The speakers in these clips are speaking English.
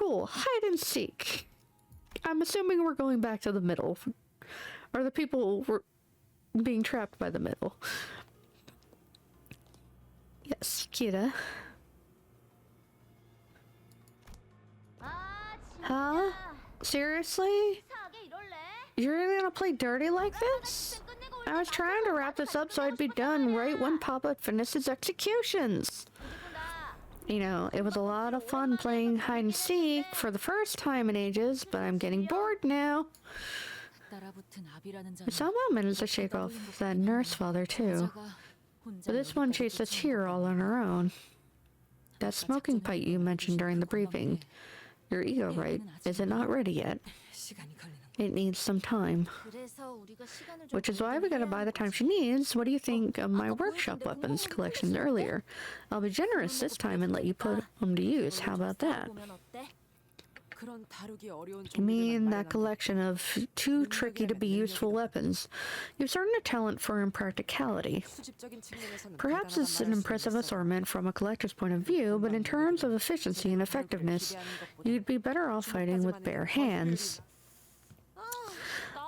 cool. Hide and seek. I'm assuming we're going back to the middle. Or the people were being trapped by the middle. Yes, Kira. Huh? Seriously? You're really gonna play dirty like this? I was trying to wrap this up so I'd be done right when Papa finishes executions. You know, it was a lot of fun playing hide and seek for the first time in ages, but I'm getting bored now. I somehow managed to shake off that nurse father too. But this one chased us here all on her own. That smoking pipe you mentioned during the briefing. Your ego, right? Is it not ready yet? It needs some time. Which is why we gotta buy the time she needs. What do you think of my workshop weapons collections earlier? I'll be generous this time and let you put them to use. How about that? You mean that collection of too tricky to be useful weapons? You've certainly a talent for impracticality. Perhaps it's an impressive assortment from a collector's point of view, but in terms of efficiency and effectiveness, you'd be better off fighting with bare hands.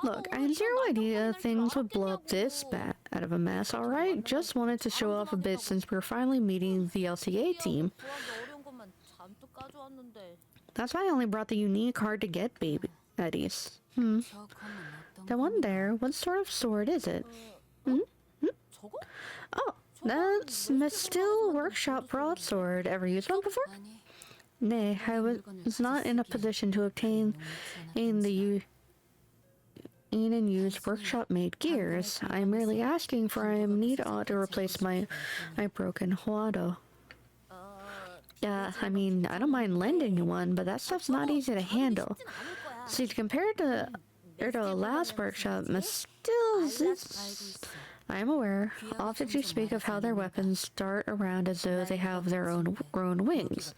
Look, I had zero idea things would blow up this bad out of a mess, alright? Just wanted to show off a bit since we're finally meeting the LCA team. That's why I only brought the unique hard-to-get baby eddies. That one there, what sort of sword is it? Oh, that's Still Workshop broadsword. Ever used one before? Nay, I was not in a position to obtain the and use workshop-made gears. I'm merely asking for I am need to replace my broken Huado. I mean, I don't mind lending you one, but that stuff's not easy to handle. See, compared to the last workshop, I am aware. Often you speak of how their weapons dart around as though they have their own grown wings,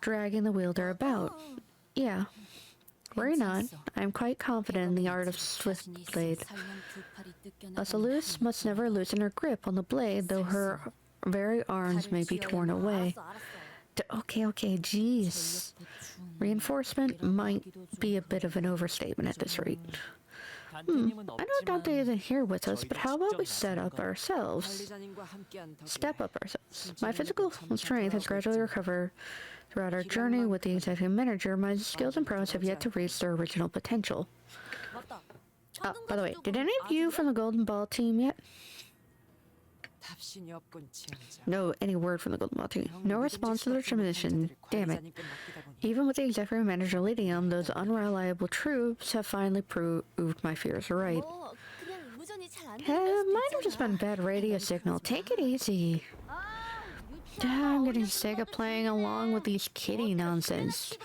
dragging the wielder about. Yeah. Worry not. I am quite confident in the art of swift blade. A Salus must never loosen her grip on the blade, though her very arms may be torn away. Okay, jeez. Reinforcement might be a bit of an overstatement at this rate. I know Dante isn't here with us, but how about we step up ourselves? My physical strength has gradually recovered throughout our journey with the executive manager. My skills and prowess have yet to reach their original potential. By the way, did any of you from the Golden Ball team yet? No, any word from the Golden Ball team. No response to their submission. Damn it. Even with the executive manager leading them, those unreliable troops have finally proved my fears right. Might have just been a bad radio signal. Take it easy. I'm getting sick of playing along with these kitty nonsense.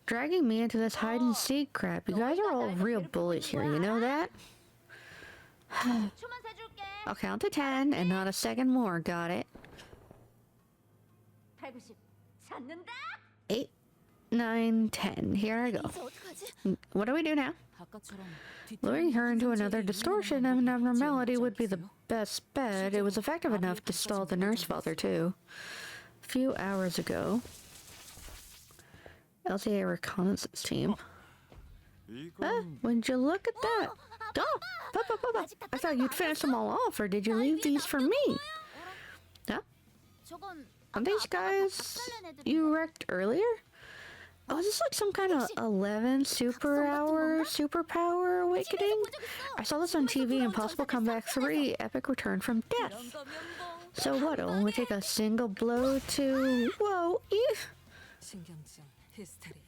Dragging me into this hide and seek crap. You guys are all real bullies here, you know that? I'll count to 10 and not a second more, got it? 8, 9, 10. Here I go. What do we do now? Luring her into another distortion of an abnormality would be the best bet. It was effective enough to stall the nurse father, too. A few hours ago. LCA reconnaissance team. Would you look at that? Oh, I thought you'd finish them all off, or did you leave these for me? Huh? Are these guys you wrecked earlier? Oh, is this like some kind of 11 superpower awakening? I saw this on TV, Impossible Comeback 3, Epic Return from Death. So what, it'll only take a single blow to... Whoa,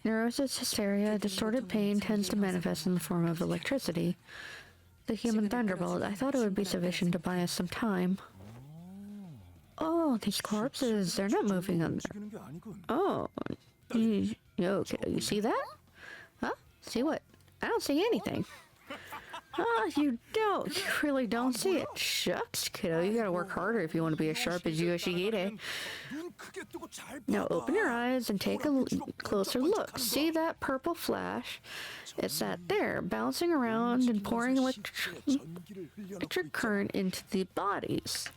Neurosis, hysteria, distorted pain tends to manifest in the form of electricity. The human thunderbolt, I thought it would be sufficient to buy us some time. Oh, these corpses, they're not moving on there. Oh, okay, you see that? Huh? See what? I don't see anything. You don't. You really don't see it. Shucks, kiddo, you gotta work harder if you want to be as sharp as Yoshihide. Now open your eyes and take a closer look. See that purple flash? It's that there, bouncing around and pouring electric current into the bodies.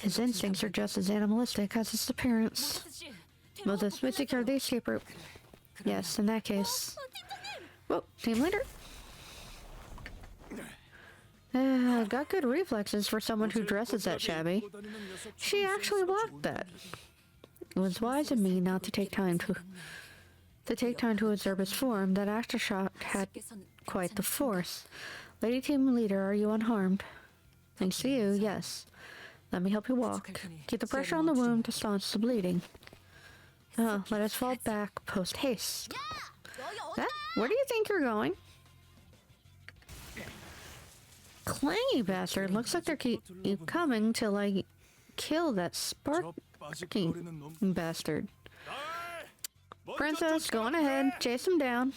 His instincts are just as animalistic as his appearance. Will this we secure the escape route? Yes, in that case. Whoa, team leader. Got good reflexes for someone who dresses that shabby. She actually blocked that. It was wise of me not to take time to observe his form. That aftershock had quite the force. Lady team leader, are you unharmed? Thanks to you, yes. Let me help you walk. Keep the pressure on the wound to staunch the bleeding. Let us fall back post haste. Where do you think you're going? Clangy bastard. Looks like they're keep coming till I kill that sparking bastard. Princess, go on ahead. Chase him down.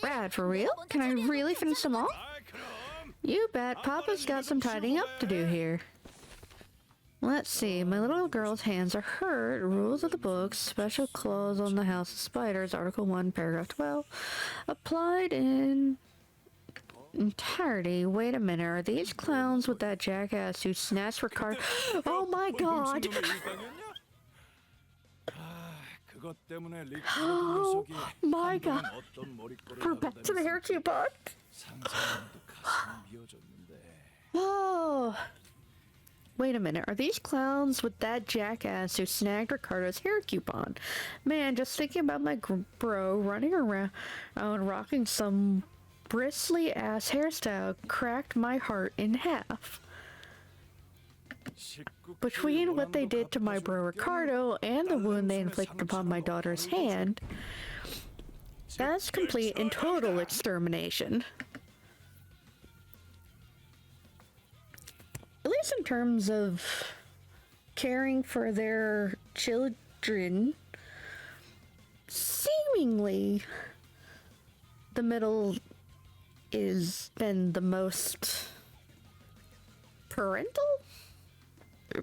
Rad, for real? Can I really finish them all? You bet. Papa's got some tidying up to do here. Let's see. My little girl's hands are hurt. Rules of the book. Special clause on the House of Spiders. Article 1, paragraph 12. Applied in entirety. Wait a minute. Are these clowns with that jackass who snatched Ricardo? Oh my god! Oh my god! We're back to the hair coupon. Oh. Wait a minute, are these clowns with that jackass who snagged Ricardo's hair coupon? Man, just thinking about my bro running around rocking some bristly ass hairstyle cracked my heart in half. Between what they did to my bro Ricardo and the wound they inflicted upon my daughter's hand, that's complete and total extermination. At least in terms of caring for their children, seemingly the middle is been the most parental?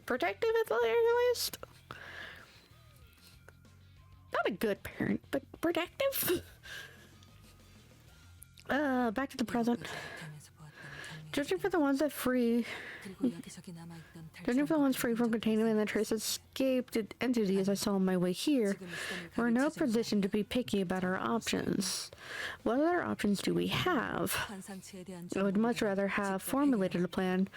Protective at the very least? Not a good parent, but protective? Back to the present. Judging for the ones free from containment and the trace escaped entities I saw on my way here, we're in no position to be picky about our options. What other options do we have? I would much rather have formulated a plan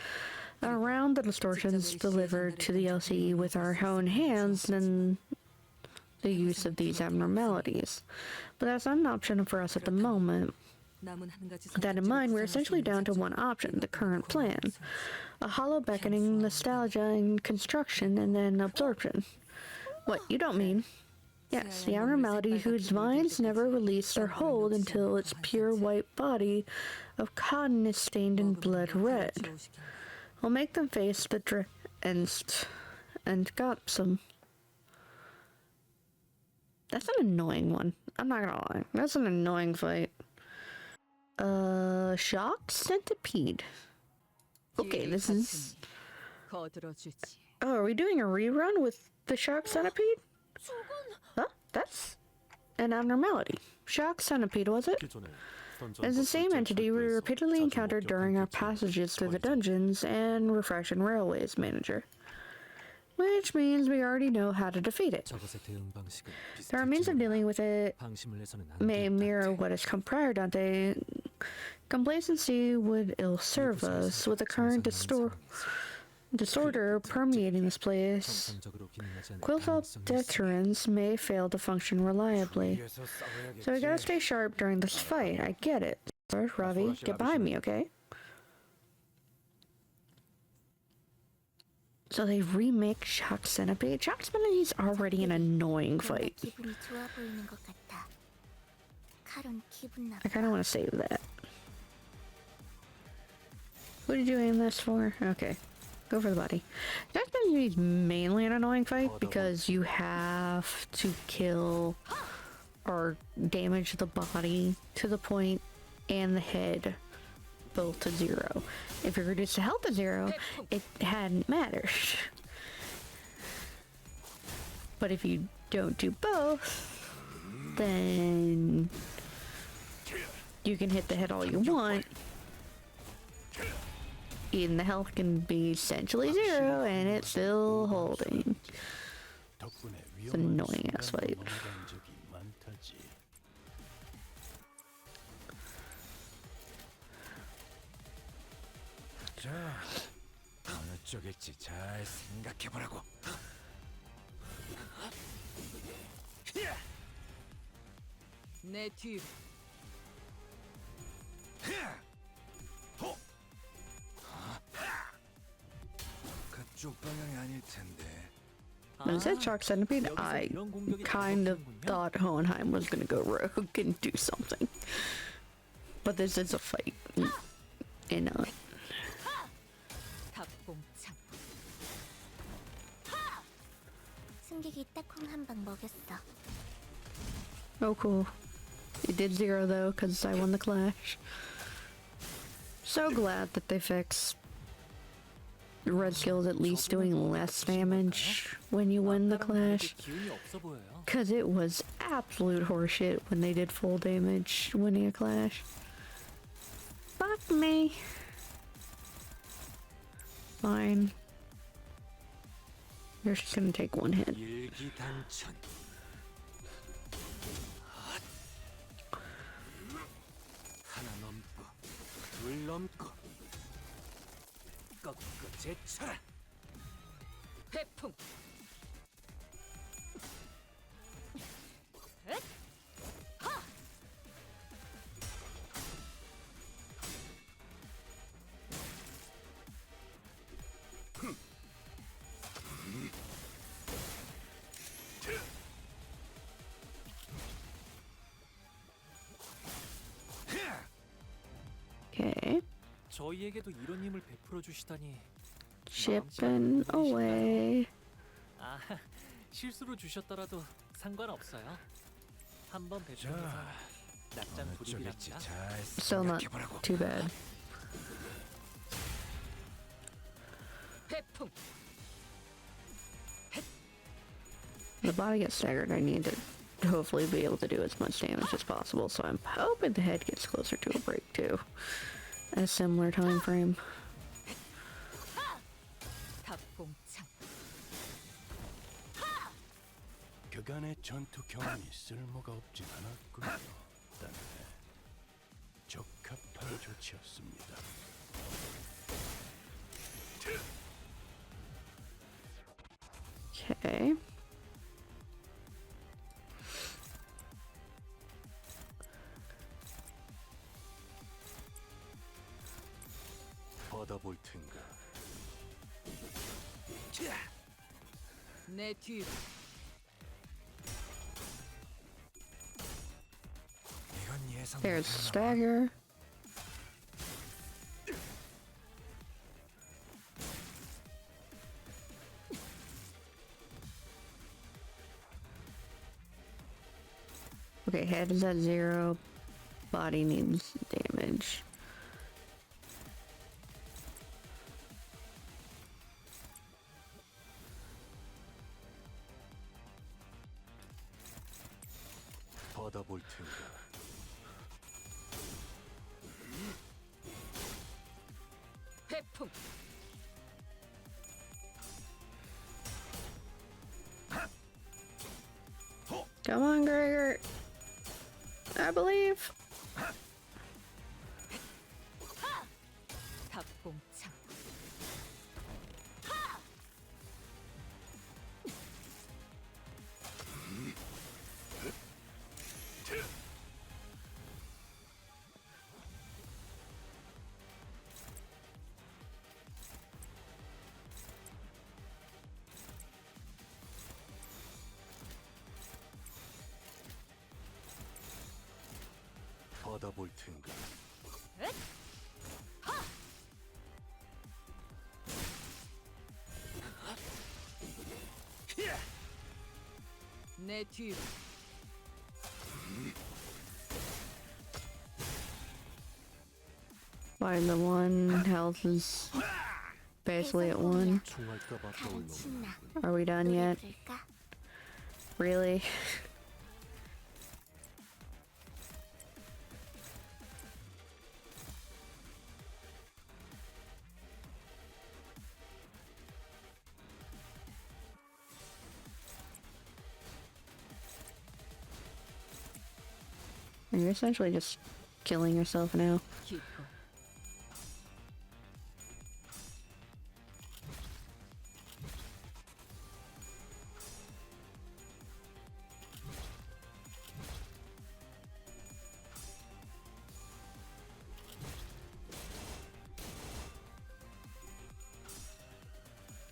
around the distortions delivered to the LCE with our own hands than the use of these abnormalities. But that's not an option for us at the moment. With that in mind, we're essentially down to one option, the current plan. A hollow beckoning, nostalgia, and construction, and then absorption. What, you don't mean? Yes, the abnormality whose vines never release their hold until its pure white body of cotton is stained in blood red. We'll make them face the and got some. That's an annoying one. I'm not gonna lie. That's an annoying fight. Shock centipede. Okay, this is... Oh, are we doing a rerun with the shock centipede? Huh? That's an abnormality. Shock centipede, was it? It's the same entity we repeatedly encountered during our passages through the dungeons and Refraction Railways manager. Which means we already know how to defeat it. There are means of dealing with it may mirror what has come prior, Dante. Complacency would ill serve us. With the current disorder permeating this place, quilt-up deterrence may fail to function reliably. So we gotta stay sharp during this fight. I get it. Ravi, get behind me, okay? So they remake Shock Centipede? Shock Centipede's already an annoying fight. I kinda wanna save that. What did you aim this for? Okay. Go for the body. Shock Centipede's mainly an annoying fight because you have to kill or damage the body to the point and the head both to 0. If you reduce the health to 0, it hadn't mattered. But if you don't do both, then you can hit the head all you want, and the health can be essentially 0, and it's still holding. It's an annoying ass fight. 자, 어느 쪽일지 잘 생각해보라고. 내 뒤로. 그쪽 방향이 아닐 텐데. When it said Shark Centipede, I kind of thought Hohenheim was gonna go rogue and do something. But this is a fight. And 닭봉창. 승객이 딱콩 한 방 먹였어. oh cool. It did 0 though, because I won the clash. So glad that they fixed red skills at least doing less damage when you win the clash. Because it was absolute horseshit when they did full damage winning a clash. Fuck me. Fine. You're just gonna take one hit. 일기단천. 하나 넘고 둘 넘고 꺾고 제쳐라. 회풍. Okay. 저희에게도 이런 힘을 베풀어 주시다니. Chipping away. 아, 실수로 주셨더라도 상관없어요. 한번 베풀어서 낙장 어느 쪽일지 불입이랍니다. 잘 Still not 생각해보라고. too bad. 회풍. The body gets staggered. I need to hopefully be able to do as much damage as possible. So I'm hoping the head gets closer to a break too. At a similar time frame. 닭봉창. 그간의 전투 경험이 쓸모가 없진 않았군요. 때문에 적합한 조치였습니다. Okay. 받아볼 텐가. 내 뒤로. 이건 예상 There's 못했나 봐. stagger. Okay, head is at 0. Body needs damage. 받아볼 텐가. 회풍. Come on, Gregor. I believe. 닭봉창. 받아볼 텐가. 내 뒤로. By the one health is basically at 1. 총알까봐 바람 신나. Are we done 노래 yet? 부를까? Really? You're essentially just killing yourself now. 기꺼이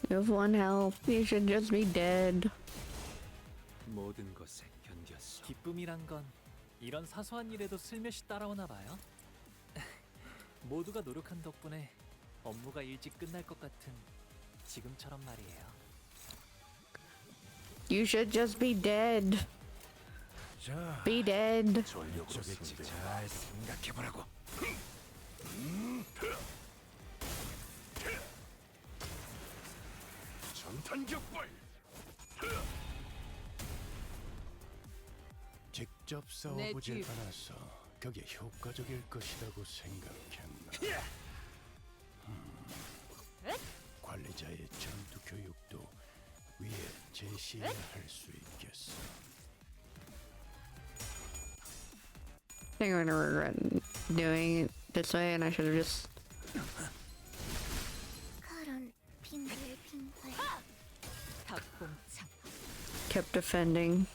You have one health. You should just be dead. 모든 것에 견뎠어. 기쁨이란 건 이런 사소한 일에도 슬며시 따라오나 봐요. 모두가 노력한 덕분에 업무가 일찍 끝날 것 같은 지금처럼 말이에요. You should just be dead. 자, Be dead. 저겠지. 잘 생각해보라고. 전탄격발. 직접 싸워보질 뒤. 않아서 그게 효과적일 것이라고 생각했나? 관리자의 전투 교육도 위에 제시해야 할 수 있겠어. I think I'm gonna regret doing it this way, and I should have just. 그런 빙글빙글. 탑봉창 Kept defending.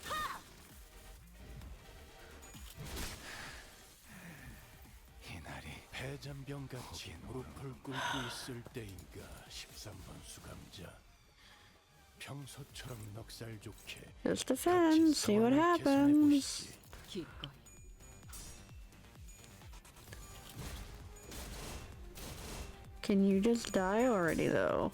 이날이 폐잔병같이 무릎을 꿇고 있을 때인가 13번 수감자. 평소처럼 넉살 좋게 Just defend. See what happens. 기꺼이 Can you just die already, though?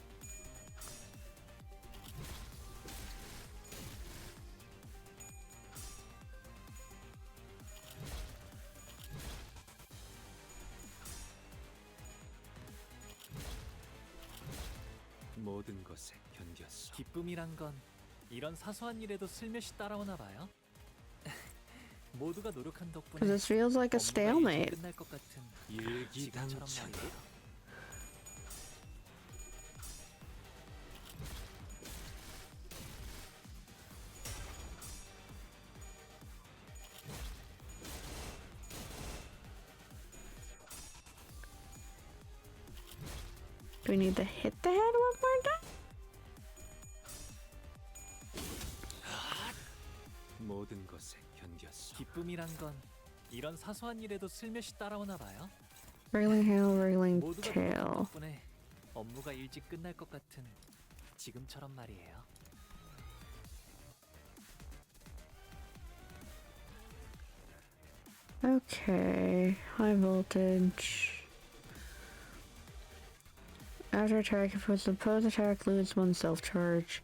모든 것에 견뎠어. 기쁨이란 건 이런 사소한 일에도 슬며시 따라오나 봐요. 모두가 노력한 덕분에 Because this feels like a 업무가 일찍 stalemate. 끝날 것 같은 일기당장. 지금처럼 말이에요. Do we need to hit the head one more time? 모든 것에 견뎠어. 기쁨이란 건 이런 사소한 일에도 슬며시 따라오나 봐요. Wriggling hail, wriggling 모두가 노력한 tail. 덕분에 업무가 일찍 끝날 것 같은 지금처럼 말이에요. Okay, high voltage. After attack, if it's opposed attack, lose one self-charge.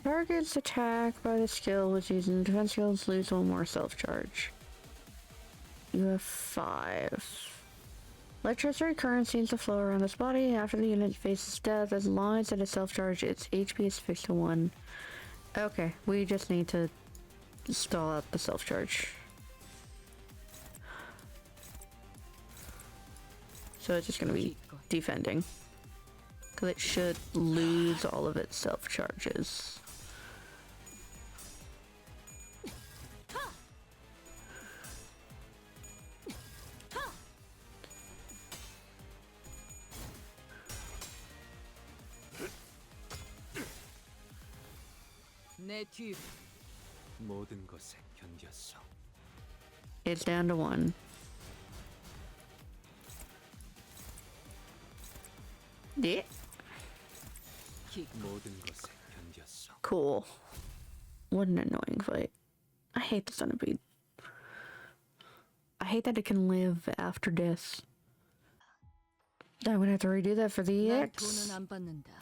Targets attack by the skill which using the defense skills lose one more self-charge. You have 5. Electricity current seems to flow around its body after the unit faces death. As long as it is self-charged, its HP is fixed to 1. Okay, we just need to stall out the self-charge. So it's just gonna be 기꺼이 defending. Because it should lose all of its self-charges. 내 뒤로 모든 것에 견뎠어. It's down to 1. Yeah, 기꺼이 모든 것에 견뎠어. cool. What an annoying fight. I hate the centipede. I hate that it can live after death. I'm gonna have to redo that for the 난 EX. 돈은 안 받는다.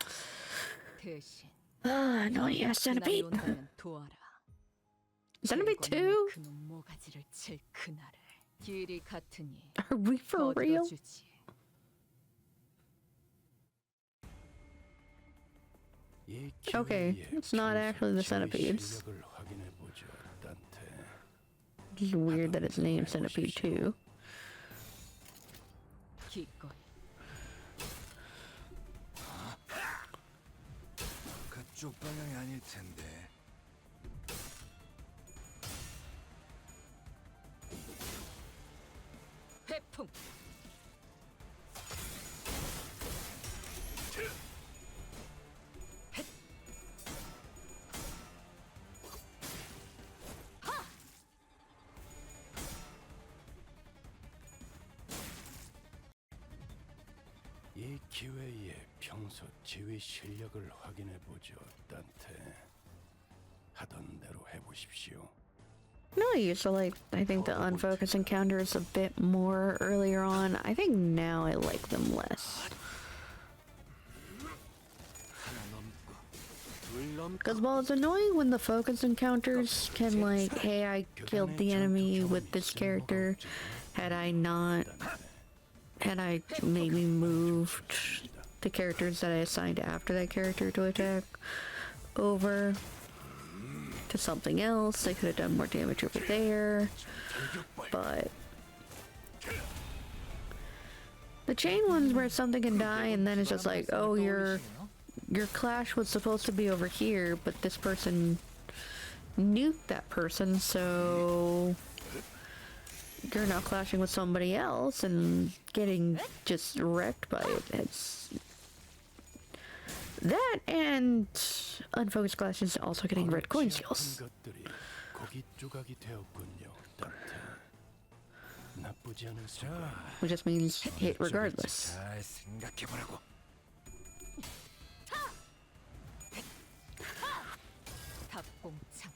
대신 Annoying ass 그날이 centipede. 온다면 도와라. Centipede 대권의 2? 그놈 모가지를 칠 그날을 길이 같으니 Are we for real? 거들어주지. Okay, it's not actually the centipedes. It's weird that it's named Centipede 2. 기꺼이 그쪽 방향이 아닐 텐데. 회풍. 이 기회에 평소 지휘 실력을 확인해 보죠, 단테. 하던 대로 해보십시오. No, I used to like, I think the unfocused encounters a bit more earlier on. I think now I like them less. 하나 넘고 둘 넘고 Because while it's annoying when the focus encounters can like, hey, I killed the enemy with this character, had I maybe moved the characters that I assigned after that character to attack over to something else, they could have done more damage over there, but the chain ones where something can die and then it's just like, oh, your clash was supposed to be over here, but this person nuked that person, so you're now clashing with somebody else and getting just wrecked by it. It's that, and unfocused clashes also getting red coin skills. 것들이 고기 조각이 되었군요, 단테. 나쁘지 않은 생각. Which just means hit regardless. 잘 생각해보라고. 답공창.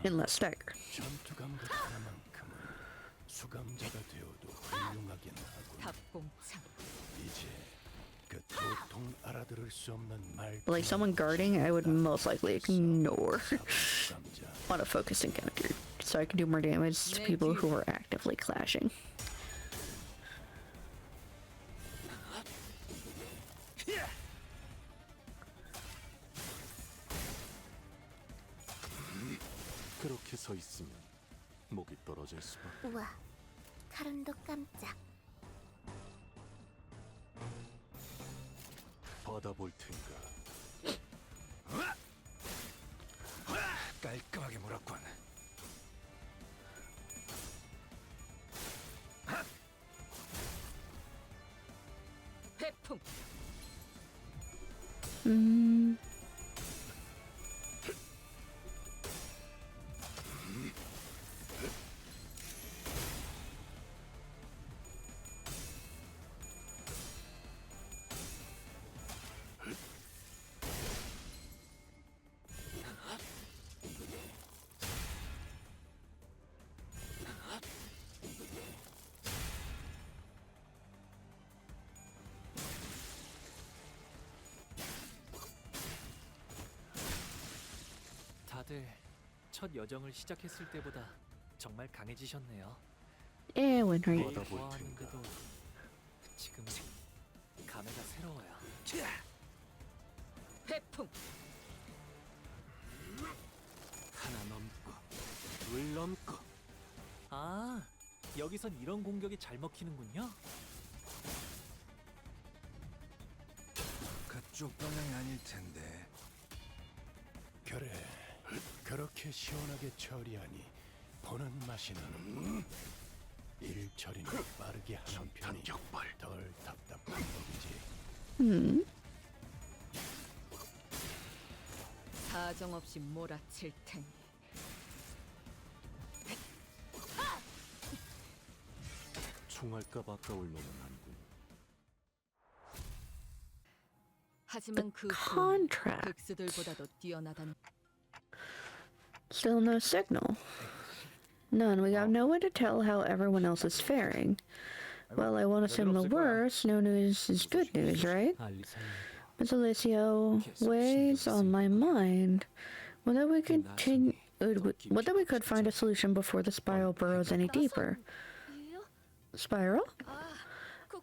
Unless staggered. 전투 감각 하나만큼은 수감자가 되어도 훌륭하긴 하고. 답공창. 이제 그 도통 알아들을 수 없는 말. Like someone guarding, I would most likely ignore 수감자. on a focused encounter, so I can do more damage to people who are actively clashing. 그렇게 서 있으면 목이 떨어질 수밖에. 우와, 카론도 깜짝. 받아볼 텐가. 깔끔하게 몰았군. 회풍. 다들 첫 여정을 시작했을 때보다 정말 강해지셨네요. Yeah, win rate. 매일 보아하는데도 지금 감회가 새로워요. 회풍. 하나 넘고 둘 넘고 아, 여기선 이런 공격이 잘 먹히는군요. 그쪽 방향이 아닐 텐데. 그래, 그렇게 시원하게 처리하니 보는 맛이 나는. 일 처리는 빠르게 하는 편이 덜 답답한 법이지. 사정없이 몰아칠 테니. 총알값 아까울 놈은 아니군. 하지만 그 contract. 백수들보다도 뛰어나다는. Still no signal. None. We got no way to tell how everyone else is faring. Well, I won't assume the worst. No news is good news, right? Miss Alicio weighs on my mind. Whether we could find a solution before the spiral burrows any deeper. Spiral?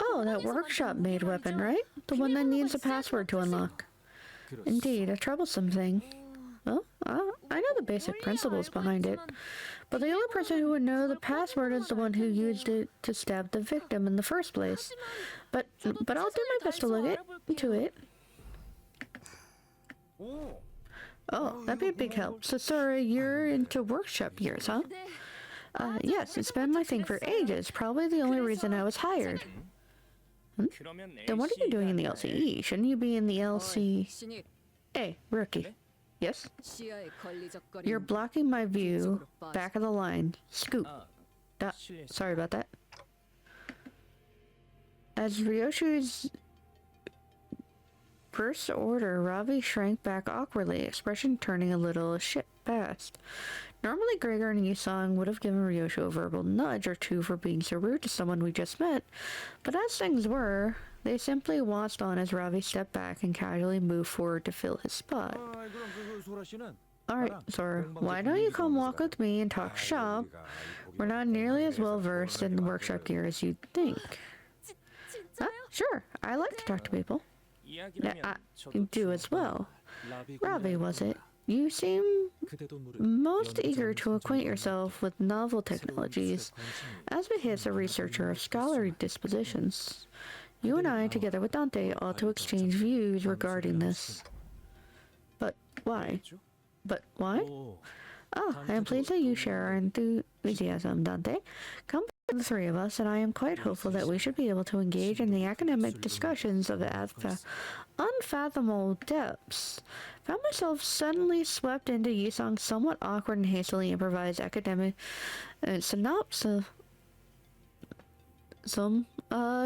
Oh, that workshop-made weapon, right? The one that needs a password to unlock. Indeed, a troublesome thing. Well, I know the basic principles behind it, but the only person who would know the password is the one who used it to stab the victim in the first place. But I'll do my best to look into it. Oh, that'd be a big help. So, Sora, you're into workshop years, huh? Yes, it's been my thing for ages. Probably the only reason I was hired. Then what are you doing in the LCE? Shouldn't you be in the LC... 신입, Hey, rookie. Yes? 시야에 걸리적거리는 You're blocking my view. Back of the line. Scoop. Sorry about that. As Ryoshu's first order, Ravi shrank back awkwardly, expression turning a little shit fast. Normally, Gregor and Yusong would have given Ryoshu a verbal nudge or two for being so rude to someone we just met, but as things were, they simply watched on as Ravi stepped back and casually moved forward to fill his spot. Alright, Sora, why don't you come walk with me and talk shop? We're not nearly as well versed in the workshop gear as you'd think. Sure, I like to talk to people. I do as well. Ravi, was it? You seem most eager to acquaint yourself with novel technologies, as behaves a researcher of scholarly dispositions. You and I, together with Dante, ought to exchange views regarding this. But why? Oh, I am pleased that you share our enthusiasm, Dante. Come the three of us, and I am quite hopeful that we should be able to engage in the academic discussions of unfathomable depths. Found myself suddenly swept into Yusong's somewhat awkward and hastily improvised academic synopsis.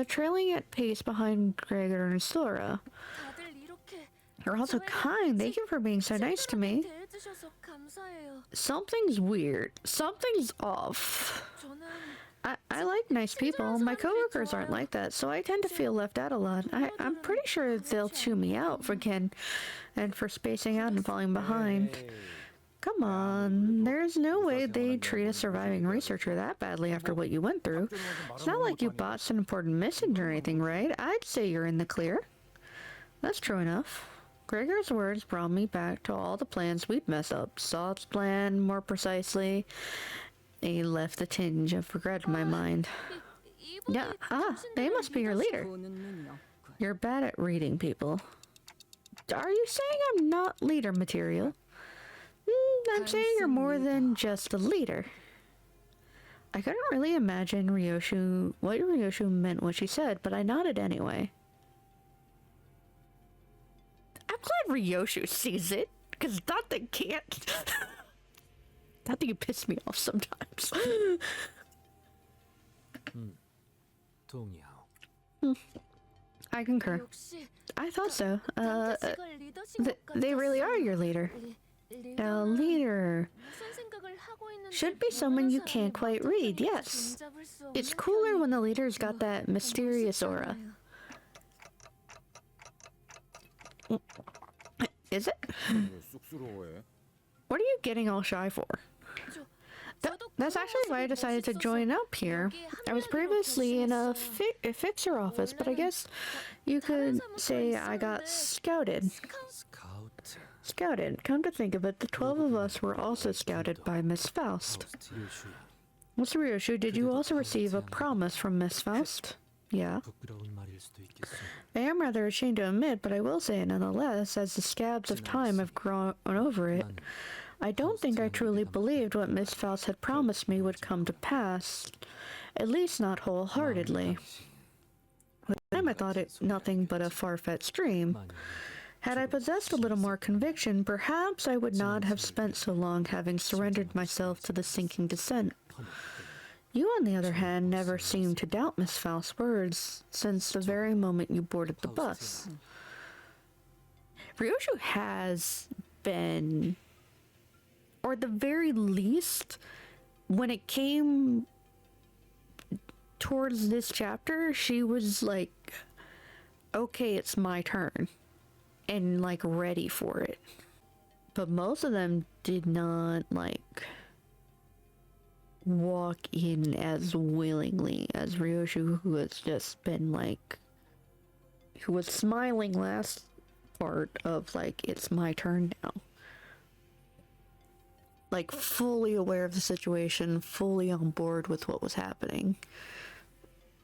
Trailing at pace behind Gregor and Sora. You're also kind. Thank you for being so nice to me. Something's weird. Something's off. I like nice people. My coworkers aren't like that, so I tend to feel left out a lot. I'm pretty sure they'll chew me out for spacing out and falling behind. Come on, there's no way they'd treat a surviving researcher that badly after what you went through. It's not like you botched an important mission or anything, right? I'd say you're in the clear. That's true enough. Gregor's words brought me back to all the plans we'd messed up. Saul's plan, more precisely. He left a tinge of regret in my mind. Yeah, they must be your leader. You're bad at reading people. Are you saying I'm not leader material? I'm saying you're more than just a leader. I couldn't really imagine what Ryoshu meant when she said, but I nodded anyway. I'm glad Ryoshu sees it, because Dante can't. Dante, you piss me off sometimes. I concur. I thought so. They really are your leader. A leader should be someone you can't quite read, yes. It's cooler when the leader's got that mysterious aura. Is it? What are you getting all shy for? That's actually why I decided to join up here. I was previously in a fixer office, but I guess you could say I got scouted. Scouted. Come to think of it, the 12 of us were also scouted by Miss Faust. Mr. Ryoshu, did you also receive a promise from Miss Faust? Yeah. I am rather ashamed to admit, but I will say it nonetheless, as the scabs of time have grown over it. I don't think I truly believed what Miss Faust had promised me would come to pass, at least not wholeheartedly. At the time I thought it nothing but a far-fetched dream. Had I possessed a little more conviction, perhaps I would not have spent so long having surrendered myself to the sinking descent. You, on the other hand, never seemed to doubt Miss Faust's words since the very moment you boarded the bus. Ryoshu has been, or at the very least, when it came towards this chapter, she was like, okay, it's my turn. And, like, ready for it. But most of them did not, like, walk in as willingly as Ryoshu, who has just been, like, who was smiling last part of, like, it's my turn now. Like, fully aware of the situation, fully on board with what was happening.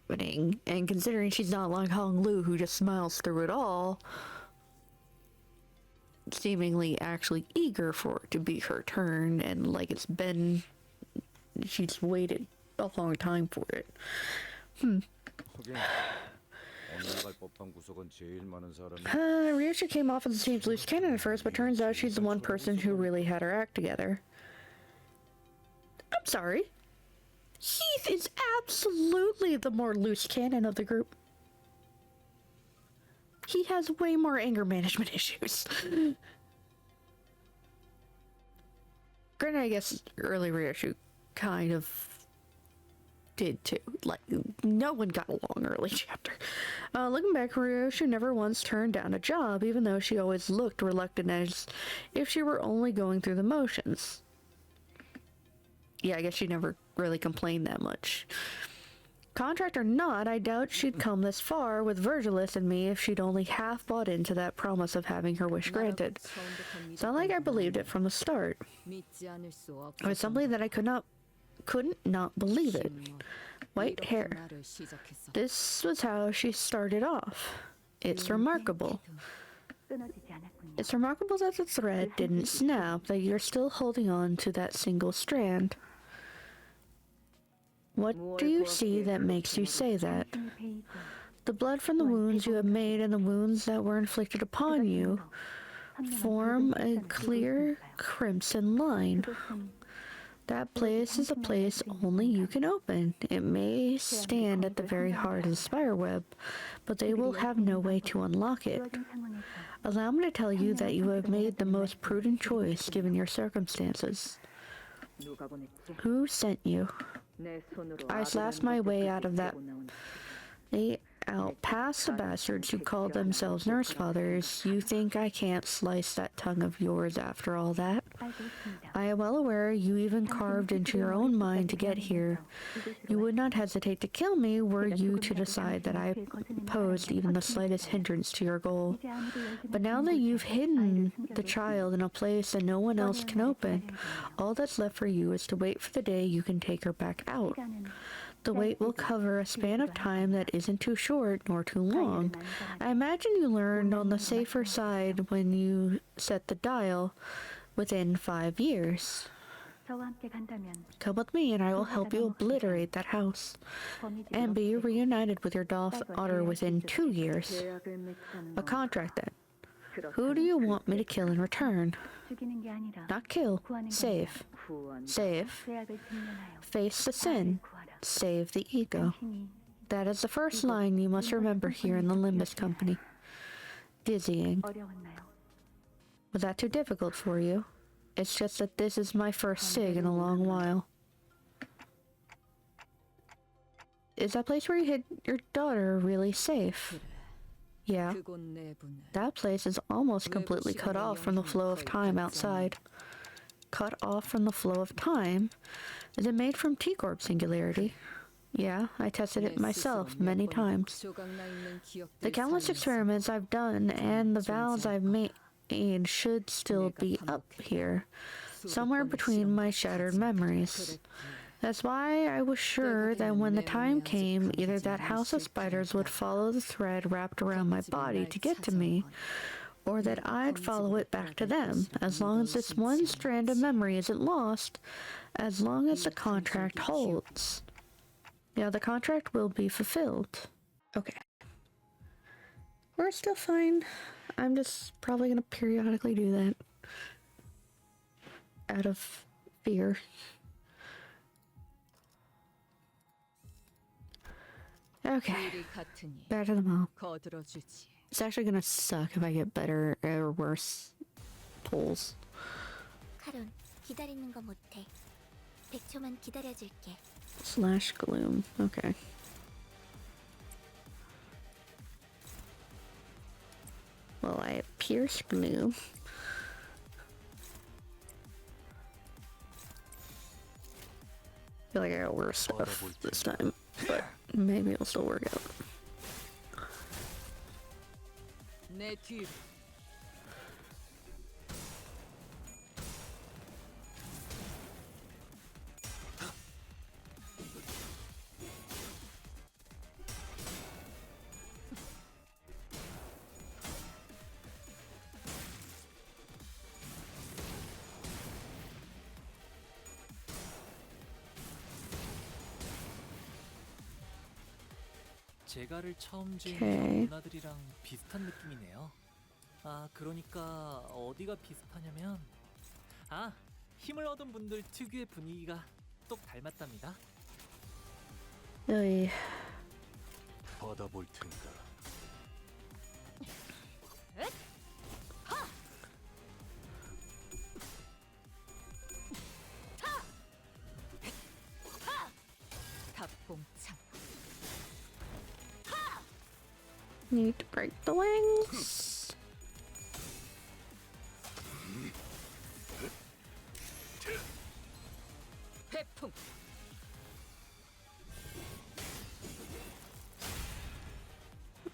And considering she's not like Hong Lu, who just smiles through it all, seemingly actually eager for it to be her turn, and like it's been she's waited a long time for it. Ryusha came off as the team's loose cannon at first, but turns out she's the one person who really had her act together. I'm sorry. Heath is absolutely the more loose cannon of the group. He has way more anger management issues. Granted, I guess early Ryushu kind of did too. Like, no one got along early chapter. Looking back, Ryushu never once turned down a job, even though she always looked reluctant as if she were only going through the motions. Yeah, I guess she never really complained that much. Contract or not, I doubt she'd come this far with Virgilus and me if she'd only half bought into that promise of having her wish granted. It's not like I believed it from the start. It was something that I couldn't not believe it. White hair. This was how she started off. It's remarkable. It's remarkable that the thread didn't snap, that you're still holding on to that single strand. What do you see that makes you say that? The blood from the wounds you have made and the wounds that were inflicted upon you form a clear crimson line. That place is a place only you can open. It may stand at the very heart of the spiderweb, but they will have no way to unlock it. Allow me to tell you that you have made the most prudent choice given your circumstances. Who sent you? I slashed my way out of that. Out past the bastards who called themselves nurse fathers. You think I can't slice that tongue of yours after all that? I am well aware you even carved into your own mind to get here. You would not hesitate to kill me were you to decide that I posed even the slightest hindrance to your goal. But now that you've hidden the child in a place that no one else can open, all that's left for you is to wait for the day you can take her back out. The wait will cover a span of time that isn't too short nor too long. I imagine you learned on the safer side when you set the dial within 5 years. Come with me and I will help you obliterate that house and be reunited with your daughter within 2 years. A contract then. Who do you want me to kill in return? Not kill. Save. Save. Face the sin. Save the ego. That is the first line you must remember here in the Limbus Company. Dizzying. Was that too difficult for you? It's just that this is my first SIG in a long while. Is that place where you hid your daughter really safe? Yeah. That place is almost completely cut off from the flow of time outside. Cut off from the flow of time? Is it made from T-Corp singularity? Yeah, I tested it myself many times. The countless experiments I've done and the vows I've made should still be up here, somewhere between my shattered memories. That's why I was sure that when the time came, either that house of spiders would follow the thread wrapped around my body to get to me, or that I'd follow it back to them, as long as this one strand of memory isn't lost, as long as the contract holds. Yeah, the contract will be fulfilled. Okay. We're still fine. I'm just probably gonna periodically do that. Out of fear. Okay. Back to the mall. It's actually gonna suck if I get better or worse pulls. 카론, 기다리는 거 못해. 100초만 기다려줄게. Slash gloom. Okay. Well, I have pierce gloom. I feel like I got worse stuff this time, but maybe it'll still work out. 제가를 처음 지은 오케이. 누나들이랑 비슷한 느낌이네요. 아, 그러니까 어디가 비슷하냐면 힘을 얻은 분들 특유의 분위기가 똑 닮았답니다. 으이. 받아볼 텐가. 답봉창. Need to break the wings. 회풍.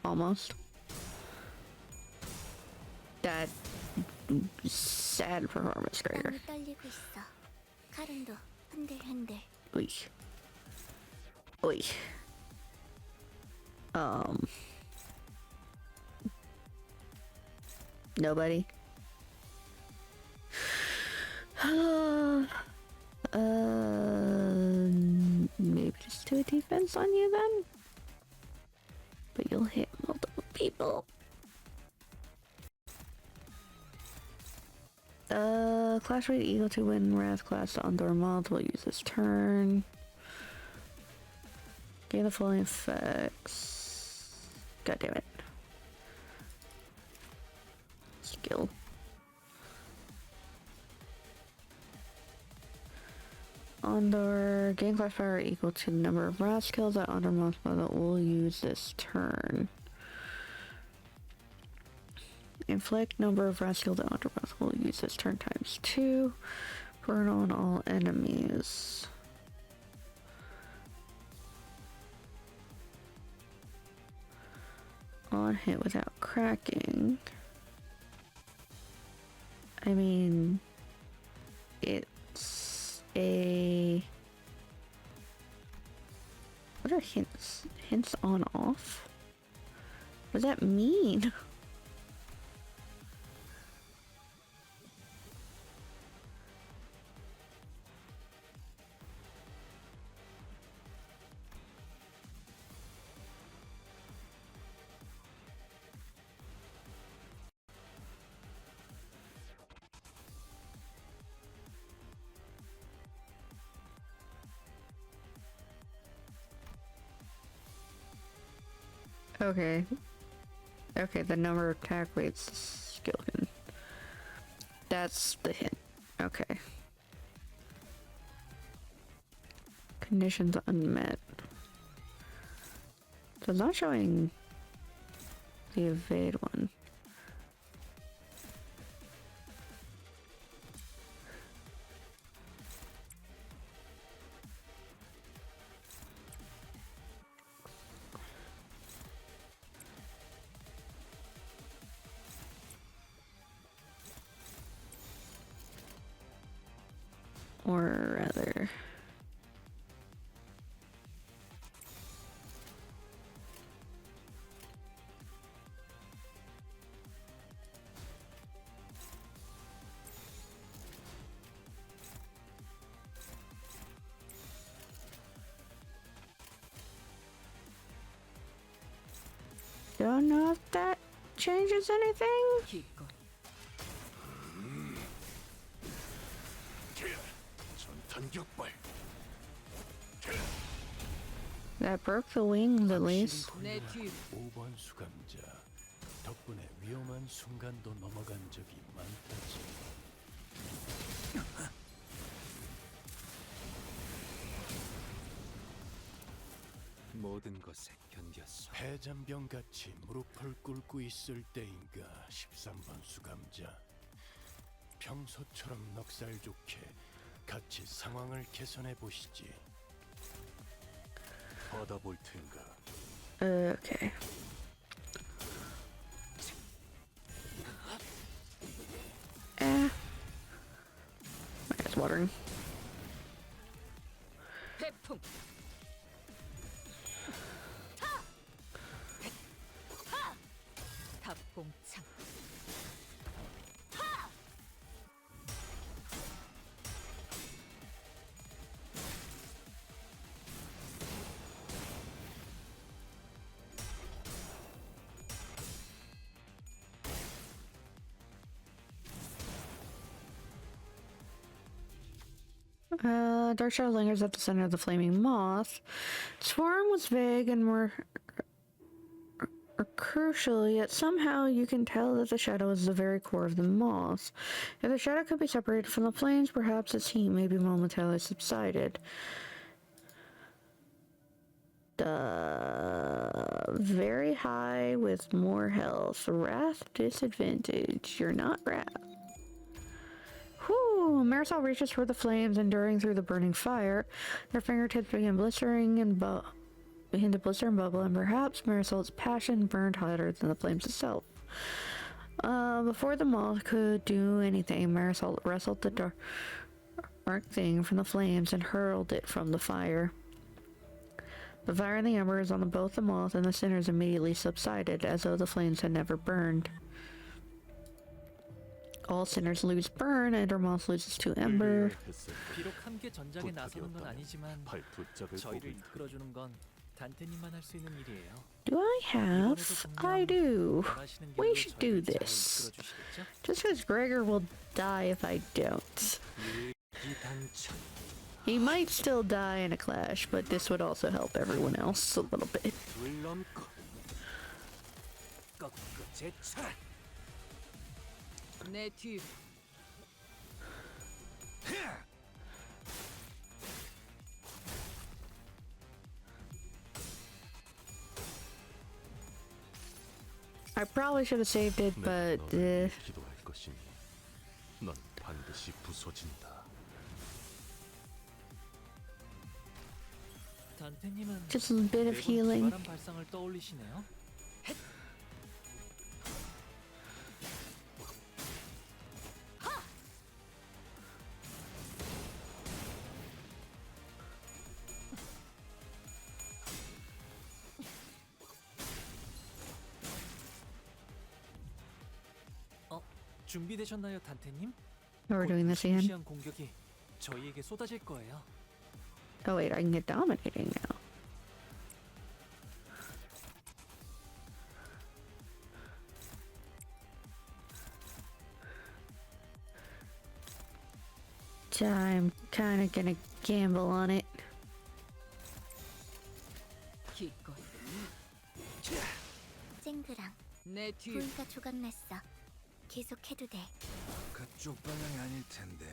Almost. That sad performance grader. 땅이 떨리고 있어. 카른도 흔들흔들. Oy. Oy. Nobody. Maybe just do a defense on you then? But you'll hit multiple people. Clash rate equal to when Wrath class on Dormont will use this turn. Gain the following effects. God damn it. Skill. Ondor, gain class power equal to the number of Wrath skills that Ondor that will use this turn. Inflict number of Wrath skills that Ondor will use this turn times 2. Burn on all enemies. On hit without cracking. I mean, it's a... What are hints? Hints on off? What does that mean? Okay. Okay, the number of attack rates skill can... That's the hint. Okay. Conditions unmet. So it's not showing the evade one. Or rather... Don't know if that changes anything. 기꺼이. 전탄격발. That broke the wings at least. 내 뒤로. 5번 수감자 덕분에 위험한 순간도 넘어간 적이 많다지. 모든 것에 견뎠어. 폐잔병같이 무릎을 꿇고 있을 때인가 13번 수감자. 평소처럼 넉살 좋게 같이 상황을 개선해 보시지. 받아볼 텐가. Okay. My eyes watering. 회풍. 답봉창. Dark shadow lingers at the center of the flaming moth. Swarm was vague and more crucial, yet somehow you can tell that the shadow is the very core of the moth. If the shadow could be separated from the flames, perhaps its heat may be momentarily subsided. Very high with more health. Wrath disadvantage. You're not Wrath. Whew! Marisol reaches for the flames, enduring through the burning fire. Her fingertips begin blistering and begin to blister and bubble, and perhaps Marisol's passion burned hotter than the flames itself. Before the moth could do anything, Marisol wrestled the dark thing from the flames and hurled it from the fire. The fire and the embers on both the moth and the sinners immediately subsided, as though the flames had never burned. All sinners lose burn, and her moth loses 2 ember. 비록 함께 전장에 나서는 건 아니지만 저희를 이끌어주는 건 단테님만 할 수 있는 일이에요. Do I have? I do. We should do this. Just because Gregor will die if I don't. He might still die in a clash, but this would also help everyone else a little bit. 내 뒤로. I probably should have saved it, but 기도할 것이니 넌 반드시 부서진다. 단테님은 just a bit of healing. 기발한 발상을 떠올리시네요. 준비되셨나요, 단테님? We're doing this again. 무시한 공격이 저희에게 쏟아질 거예요. Oh wait, I can get dominating now. I'm kind of gonna gamble on it. 기꺼이. 쨍그랑 내 뒤로. 부위가 조각났어. 계속해도 돼. 그쪽 방향이 아닐 텐데.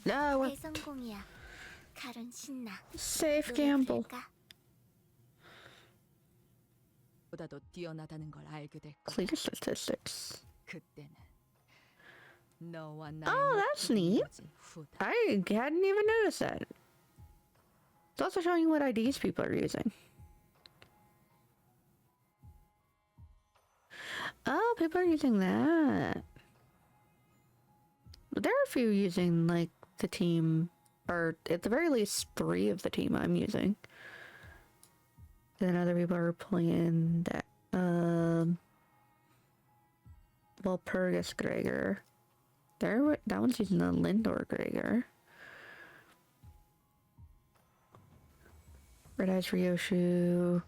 No, we're 대성공이야. 칼은 신나. safe 노래 gamble. 부를까? 보다도 뛰어나다는 걸 알게 될 거야. Clear statistics. 그때는 너와 나의 Oh, that's neat. 목숨이 후다. I hadn't even noticed that. It's also showing you what IDs people are using. Oh, people are using that. But there are a few using, like, the team, or at the very least 3 of the team I'm using. Then other people are pulling in that, Walpurgis Gregor. That one's using the Lindor Gregor. Red Eyes Ryoshu,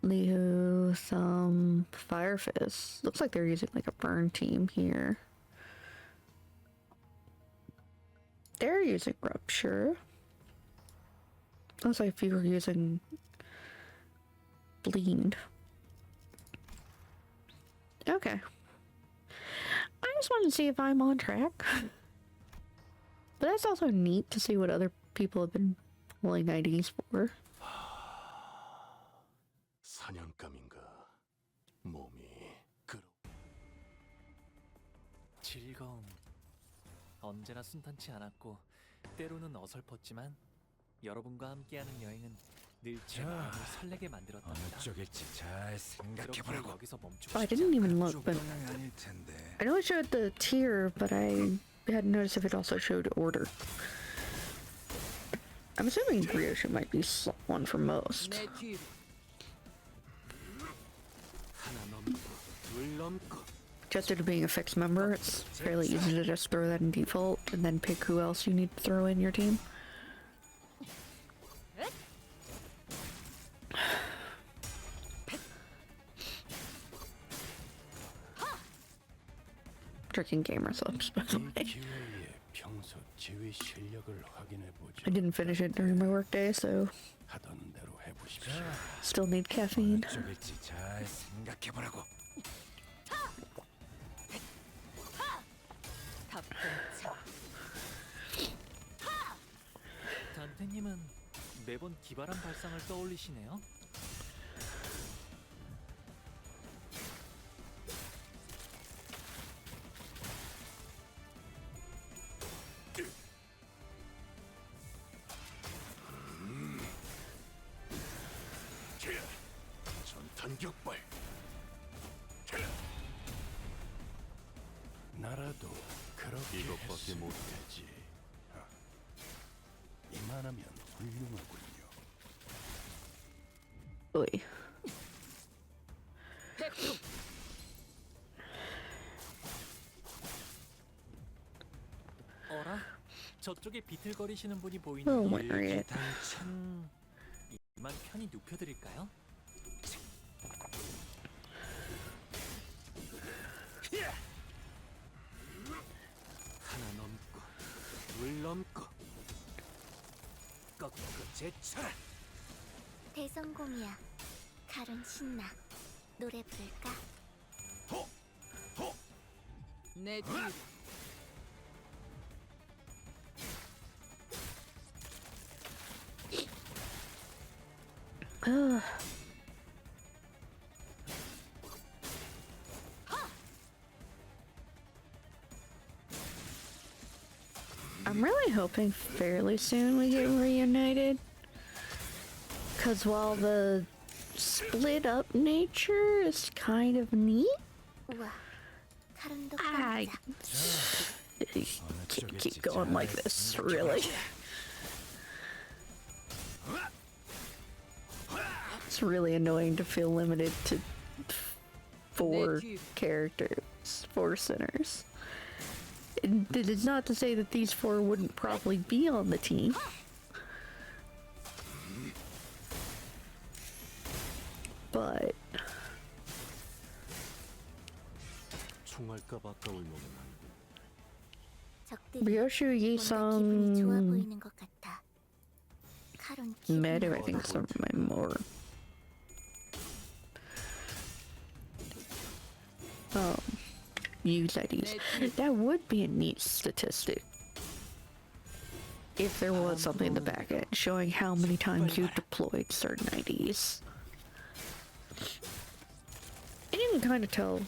Lihu, Thumb, Firefist. Looks like they're using like a burn team here. They're using Rupture. Looks like if you were using Bleed. Okay. I just wanted to see if I'm on track. But that's also neat to see what other people have been pulling IDs for. 사냥감인가 몸이 즐거움. 언제나 순탄치 않았고 때로는 어설펐지만 여러분과 함께하는 여행은 늘 제 마음을 설레게 만들었답니다. 어느 쪽일지 잘 그렇게 생각해보라고. 여기서 멈추고 I 싶지 didn't even 않아요. look, 그쪽 but 방향이 아닐 텐데. I know it showed the tier, but I hadn't noticed if it also showed order. I'm assuming Ryoshu might be one for most. 내 뒤로. 하나 넘고 둘 넘고 Just due to being a fixed member, it's fairly easy to just throw that in default and then pick who else you need to throw in your team. Drinking gamer slips, by the 이 way. 기회에 평소 지휘 실력을 확인해 보죠. I didn't finish it during my workday, so 하던 대로 해보십시오. still need caffeine. 쪽일지 잘 생각해 보라고. 답변차. 단테님은 매번 기발한 발상을 떠올리시네요. 전탄 격발. 나라도 그렇게 이것밖에 했으면 못 되지. 이만하면 훌륭하군요. Oy. 백풍. 어라? 저쪽에 비틀거리시는 분이 Oh, 보이는데 my god. 당찬 이만 편히 눕혀드릴까요? 하나 넘고 둘 넘고 꺾고 제쳐라. 대성공이야. 칼은 신나. 노래 부를까? 내 뒤. Ugh. I'm really hoping fairly soon we get reunited. Because while the split up nature is kind of neat, 우와. 칼은도 I 깜짝. can't keep going like this, really. It's really annoying to feel limited to 4 characters, 4 sinners. It is not to say that these 4 wouldn't probably be on the team. But 총알값 아까울 놈은 적들이 Ryoshu 뭔가 기분이 좋아 Yi-sung 보이는 것 같아. 칼은 기분이 Meru, I think, some of my more. Use IDs. That would be a neat statistic. If there was something in the back end showing how many times you deployed certain IDs. And you can kind of tell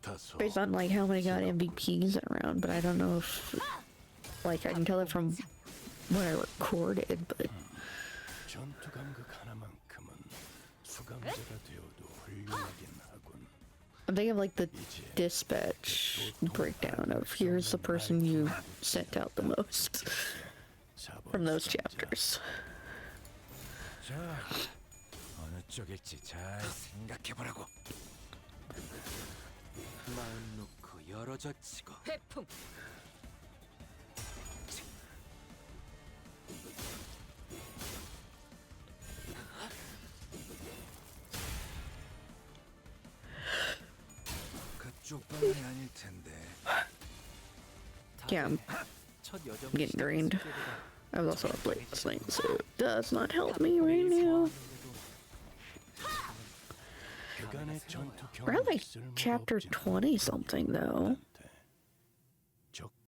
다소 based on like how many got MVPs around, but I don't know if like I can tell it from when I recorded, but 전투 감각 하나만큼은 수감자가 되어도 훌륭하긴 하군. I'm thinking of like the dispatch breakdown of here's the person you sent out the most from those chapters. 자, 어느 쪽일지 잘 생각해 보라고. 마음 놓고 열어젖히고 백풍. 그쪽뿐만이 아닐 텐데. Yeah, I'm 첫 여정 getting drained. 시작 I was also up late last night, so it does not help me right now. 그간의 전투 We're at 경험이 like chapter 쓸모없진 20 something though.